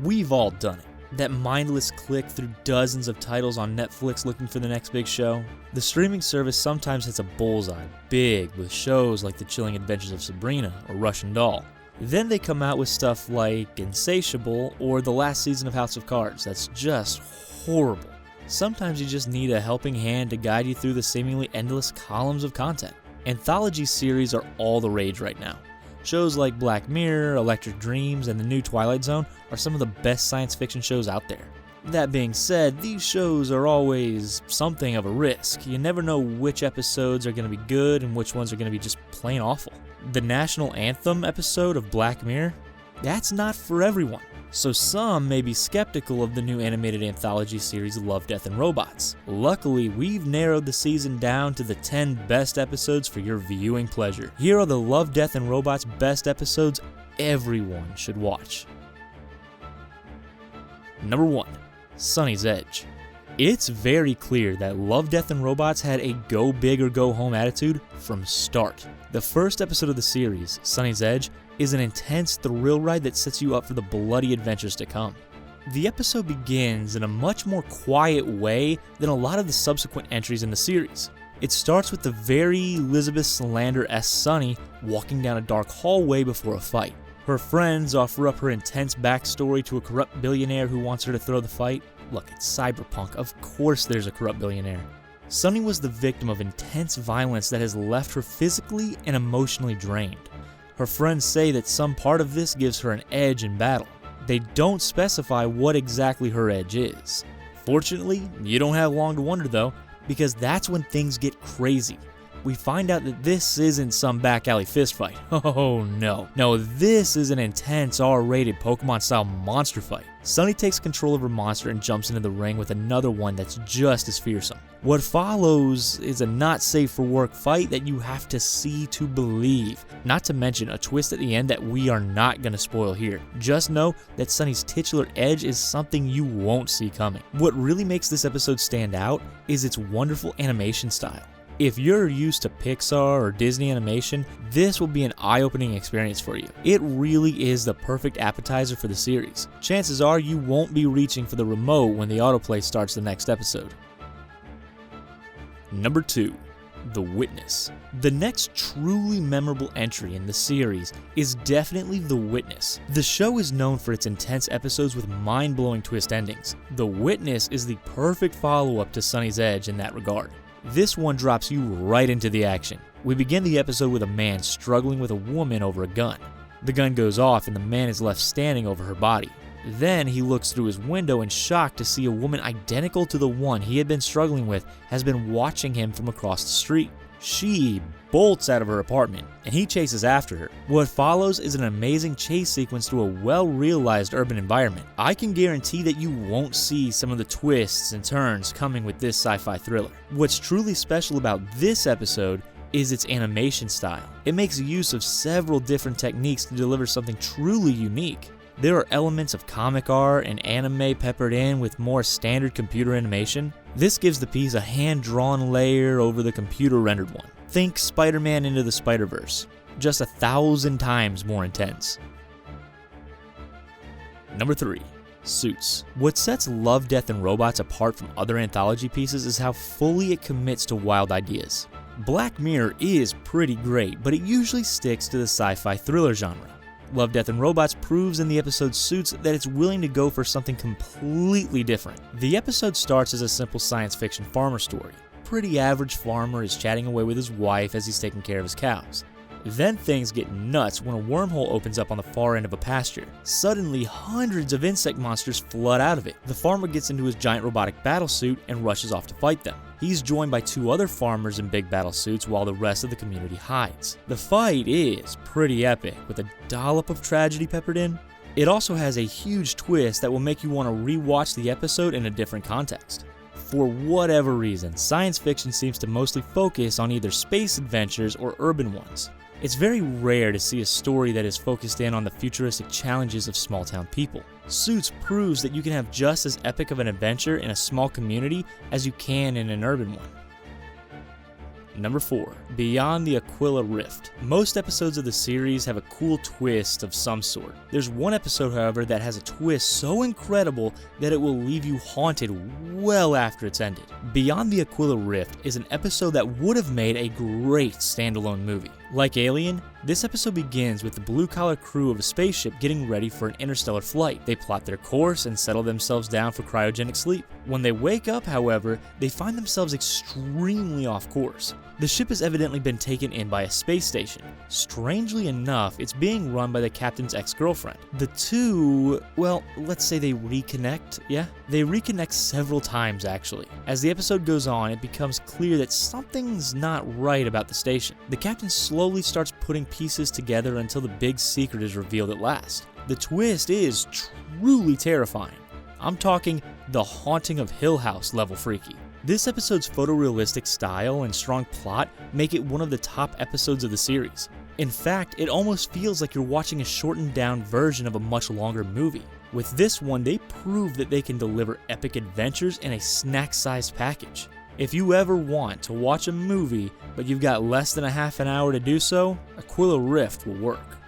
We've all done it. That mindless click through dozens of titles on Netflix looking for the next big show. The streaming service sometimes hits a bullseye big with shows like The Chilling Adventures of Sabrina or Russian Doll. Then they come out with stuff like Insatiable or the last season of House of Cards that's just horrible. Sometimes you just need a helping hand to guide you through the seemingly endless columns of content. Anthology series are all the rage right now. Shows like Black Mirror, Electric Dreams, and the new Twilight Zone are some of the best science fiction shows out there. That being said, these shows are always something of a risk. You never know which episodes are going to be good and which ones are going to be just plain awful. The National Anthem episode of Black Mirror, that's not for everyone. So some may be skeptical of the new animated anthology series Love, Death, and Robots. Luckily, we've narrowed the season down to the 10 best episodes for your viewing pleasure. Here are the Love, Death, and Robots best episodes everyone should watch. Number 1. Sonnie's Edge. It's very clear that Love, Death, and Robots had a go big or go home attitude from start. The first episode of the series, Sonnie's Edge, is an intense thrill ride that sets you up for the bloody adventures to come. The episode begins in a much more quiet way than a lot of the subsequent entries in the series. It starts with the very Elizabeth Salander-esque Sonnie walking down a dark hallway before a fight. Her friends offer up her intense backstory to a corrupt billionaire who wants her to throw the fight. Look, it's cyberpunk, of course there's a corrupt billionaire. Sonnie was the victim of intense violence that has left her physically and emotionally drained. Her friends say that some part of this gives her an edge in battle. They don't specify what exactly her edge is. Fortunately, you don't have long to wonder though, because that's when things get crazy. We find out that this isn't some back alley fistfight. Oh no. No, this is an intense R-rated Pokemon-style monster fight. Sonnie takes control of her monster and jumps into the ring with another one that's just as fearsome. What follows is a not safe for work fight that you have to see to believe. Not to mention a twist at the end that we are not going to spoil here. Just know that Sonnie's titular edge is something you won't see coming. What really makes this episode stand out is its wonderful animation style. If you're used to Pixar or Disney animation, this will be an eye-opening experience for you. It really is the perfect appetizer for the series. Chances are you won't be reaching for the remote when the autoplay starts the next episode. Number 2. The Witness. The next truly memorable entry in the series is definitely The Witness. The show is known for its intense episodes with mind-blowing twist endings. The Witness is the perfect follow-up to Sonnie's Edge in that regard. This one drops you right into the action. We begin the episode with a man struggling with a woman over a gun. The gun goes off and the man is left standing over her body. Then he looks through his window in shock to see a woman identical to the one he had been struggling with has been watching him from across the street. She bolts out of her apartment, and he chases after her. What follows is an amazing chase sequence through a well-realized urban environment. I can guarantee that you won't see some of the twists and turns coming with this sci-fi thriller. What's truly special about this episode is its animation style. It makes use of several different techniques to deliver something truly unique. There are elements of comic art and anime peppered in with more standard computer animation. This gives the piece a hand-drawn layer over the computer-rendered one. Think Spider-Man Into the Spider-Verse, just 1,000 times more intense. Number 3. Suits. What sets Love, Death, and Robots apart from other anthology pieces is how fully it commits to wild ideas. Black Mirror is pretty great, but it usually sticks to the sci-fi thriller genre. Love, Death, and Robots proves in the episode Suits that it's willing to go for something completely different. The episode starts as a simple science fiction farmer story. Pretty average farmer is chatting away with his wife as he's taking care of his cows. Then things get nuts when a wormhole opens up on the far end of a pasture. Suddenly, hundreds of insect monsters flood out of it. The farmer gets into his giant robotic battlesuit and rushes off to fight them. He's joined by 2 other farmers in big battle suits while the rest of the community hides. The fight is pretty epic, with a dollop of tragedy peppered in. It also has a huge twist that will make you want to rewatch the episode in a different context. For whatever reason, science fiction seems to mostly focus on either space adventures or urban ones. It's very rare to see a story that is focused in on the futuristic challenges of small-town people. Suits proves that you can have just as epic of an adventure in a small community as you can in an urban one. Number 4. Beyond the Aquila Rift. Most episodes of the series have a cool twist of some sort. There's one episode, however, that has a twist so incredible that it will leave you haunted well after it's ended. Beyond the Aquila Rift is an episode that would have made a great standalone movie. Like Alien, this episode begins with the blue-collar crew of a spaceship getting ready for an interstellar flight. They plot their course and settle themselves down for cryogenic sleep. When they wake up, however, they find themselves extremely off course. The ship has evidently been taken in by a space station. Strangely enough, it's being run by the captain's ex-girlfriend. The two, well, let's say they reconnect, yeah? They reconnect several times, actually. As the episode goes on, it becomes clear that something's not right about the station. The captain slowly starts putting pieces together until the big secret is revealed at last. The twist is truly terrifying. I'm talking The Haunting of Hill House level freaky. This episode's photorealistic style and strong plot make it one of the top episodes of the series. In fact, it almost feels like you're watching a shortened down version of a much longer movie. With this one, they prove that they can deliver epic adventures in a snack-sized package. If you ever want to watch a movie, but you've got less than a half an hour to do so, Aquila Rift will work.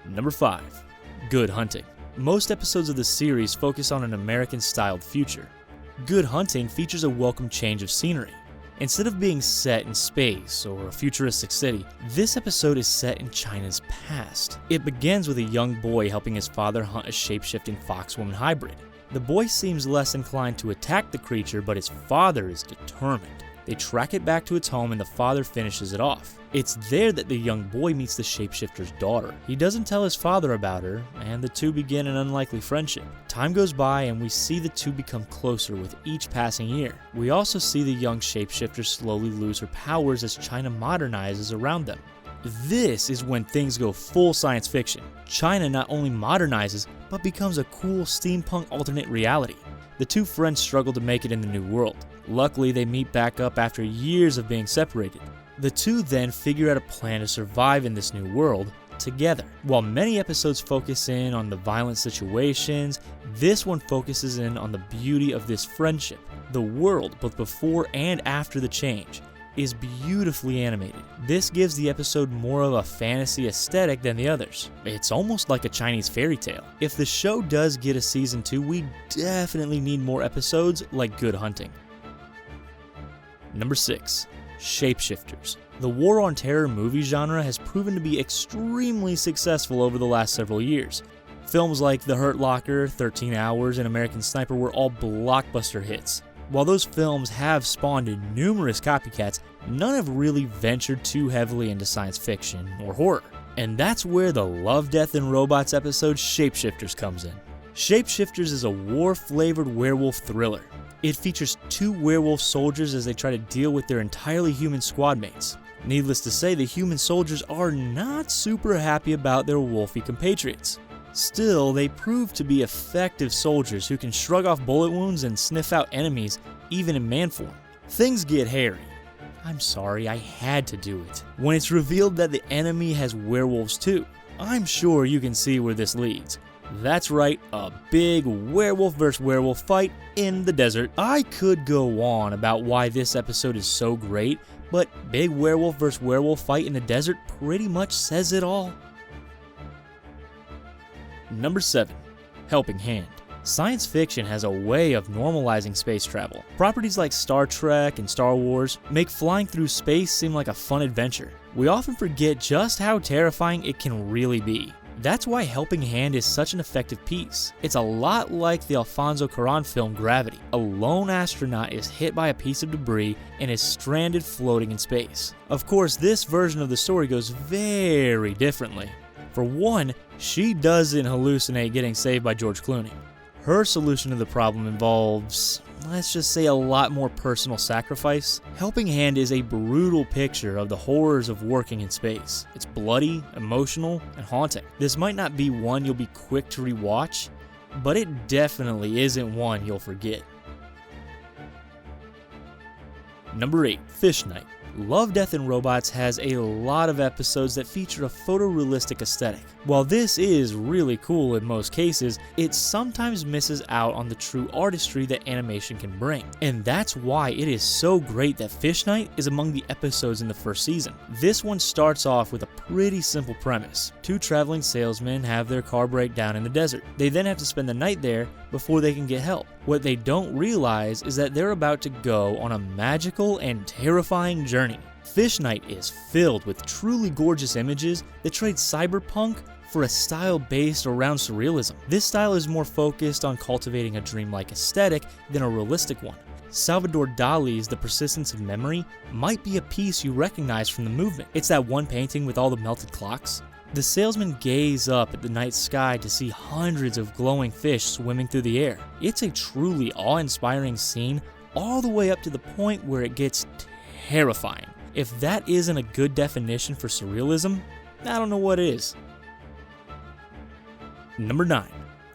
Number 5. Good Hunting. Most episodes of the series focus on an American-styled future. Good Hunting features a welcome change of scenery. Instead of being set in space or a futuristic city, this episode is set in China's past. It begins with a young boy helping his father hunt a shape-shifting fox-woman hybrid. The boy seems less inclined to attack the creature, but his father is determined. They track it back to its home and the father finishes it off. It's there that the young boy meets the shapeshifter's daughter. He doesn't tell his father about her, and the two begin an unlikely friendship. Time goes by and we see the two become closer with each passing year. We also see the young shapeshifter slowly lose her powers as China modernizes around them. This is when things go full science fiction. China not only modernizes, but becomes a cool steampunk alternate reality. The two friends struggle to make it in the new world. Luckily, they meet back up after years of being separated. The two then figure out a plan to survive in this new world together. While many episodes focus in on the violent situations, this one focuses in on the beauty of this friendship. The world, both before and after the change, is beautifully animated. This gives the episode more of a fantasy aesthetic than the others. It's almost like a Chinese fairy tale. If the show does get a season 2, we definitely need more episodes like Good Hunting. Number 6. Shapeshifters. The war on terror movie genre has proven to be extremely successful over the last several years. Films like The Hurt Locker, 13 Hours, and American Sniper were all blockbuster hits. While those films have spawned numerous copycats, none have really ventured too heavily into science fiction or horror. And that's where the Love, Death, and Robots episode Shapeshifters comes in. Shapeshifters is a war-flavored werewolf thriller. It features 2 werewolf soldiers as they try to deal with their entirely human squad mates. Needless to say, the human soldiers are not super happy about their wolfy compatriots. Still, they prove to be effective soldiers who can shrug off bullet wounds and sniff out enemies, even in man form. Things get hairy. I'm sorry, I had to do it. When it's revealed that the enemy has werewolves too. I'm sure you can see where this leads. That's right, a big werewolf versus werewolf fight in the desert. I could go on about why this episode is so great, but big werewolf versus werewolf fight in the desert pretty much says it all. Number 7. Helping Hand. Science fiction has a way of normalizing space travel. Properties like Star Trek and Star Wars make flying through space seem like a fun adventure. We often forget just how terrifying it can really be. That's why Helping Hand is such an effective piece. It's a lot like the Alfonso Cuarón film Gravity. A lone astronaut is hit by a piece of debris and is stranded floating in space. Of course, this version of the story goes very differently. For one, she doesn't hallucinate getting saved by George Clooney. Her solution to the problem involves, let's just say, a lot more personal sacrifice. Helping Hand is a brutal picture of the horrors of working in space. It's bloody, emotional, and haunting. This might not be one you'll be quick to rewatch, but it definitely isn't one you'll forget. Number 8. Fish Night. Love, Death, and Robots has a lot of episodes that feature a photorealistic aesthetic. While this is really cool in most cases, it sometimes misses out on the true artistry that animation can bring. And that's why it is so great that Fish Night is among the episodes in the first season. This one starts off with a pretty simple premise. Two traveling salesmen have their car break down in the desert. They then have to spend the night there before they can get help. What they don't realize is that they're about to go on a magical and terrifying journey. Fish Night is filled with truly gorgeous images that trade cyberpunk for a style based around surrealism. This style is more focused on cultivating a dreamlike aesthetic than a realistic one. Salvador Dali's The Persistence of Memory might be a piece you recognize from the movement. It's that one painting with all the melted clocks. The salesmen gaze up at the night sky to see hundreds of glowing fish swimming through the air. It's a truly awe-inspiring scene, all the way up to the point where it gets terrifying. If that isn't a good definition for surrealism, I don't know what is. Number 9.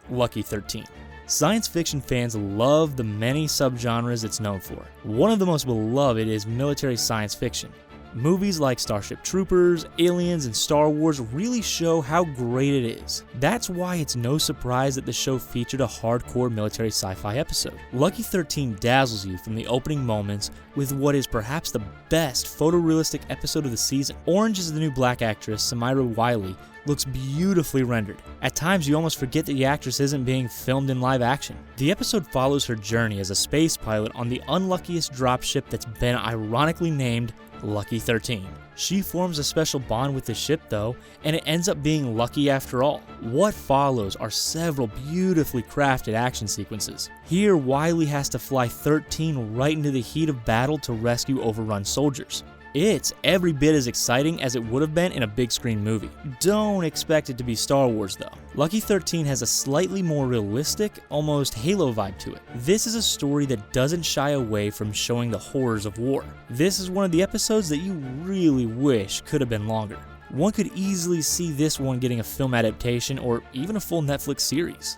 Lucky 13. Science fiction fans love the many subgenres it's known for. One of the most beloved is military science fiction. Movies like Starship Troopers, Aliens, and Star Wars really show how great it is. That's why it's no surprise that the show featured a hardcore military sci-fi episode. Lucky 13 dazzles you from the opening moments with what is perhaps the best photorealistic episode of the season. Orange is the new black actress, Samira Wiley, looks beautifully rendered. At times you almost forget that the actress isn't being filmed in live action. The episode follows her journey as a space pilot on the unluckiest dropship that's been ironically named Lucky 13. She forms a special bond with the ship though, and it ends up being lucky after all. What follows are several beautifully crafted action sequences. Here, Wiley has to fly 13 right into the heat of battle to rescue overrun soldiers. It's every bit as exciting as it would have been in a big screen movie. Don't expect it to be Star Wars though. Lucky 13 has a slightly more realistic, almost Halo vibe to it. This is a story that doesn't shy away from showing the horrors of war. This is one of the episodes that you really wish could have been longer. One could easily see this one getting a film adaptation or even a full Netflix series.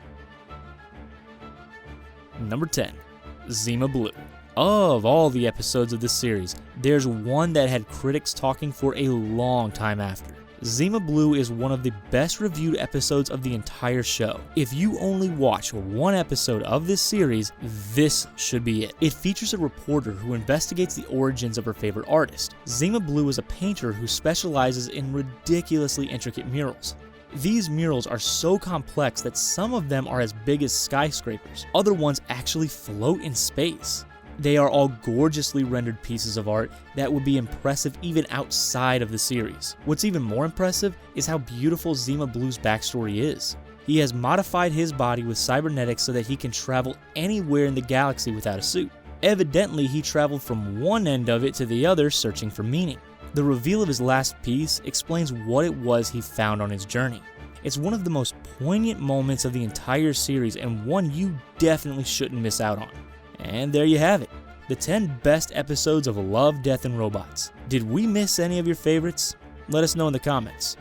Number 10. Zima Blue. Of all the episodes of this series, there's one that had critics talking for a long time after. Zima Blue is one of the best reviewed episodes of the entire show. If you only watch one episode of this series, this should be it. It features a reporter who investigates the origins of her favorite artist. Zima Blue is a painter who specializes in ridiculously intricate murals. These murals are so complex that some of them are as big as skyscrapers. Other ones actually float in space. They are all gorgeously rendered pieces of art that would be impressive even outside of the series. What's even more impressive is how beautiful Zima Blue's backstory is. He has modified his body with cybernetics so that he can travel anywhere in the galaxy without a suit. Evidently, he traveled from one end of it to the other searching for meaning. The reveal of his last piece explains what it was he found on his journey. It's one of the most poignant moments of the entire series and one you definitely shouldn't miss out on. And there you have it, the 10 best episodes of Love, Death, and Robots. Did we miss any of your favorites? Let us know in the comments.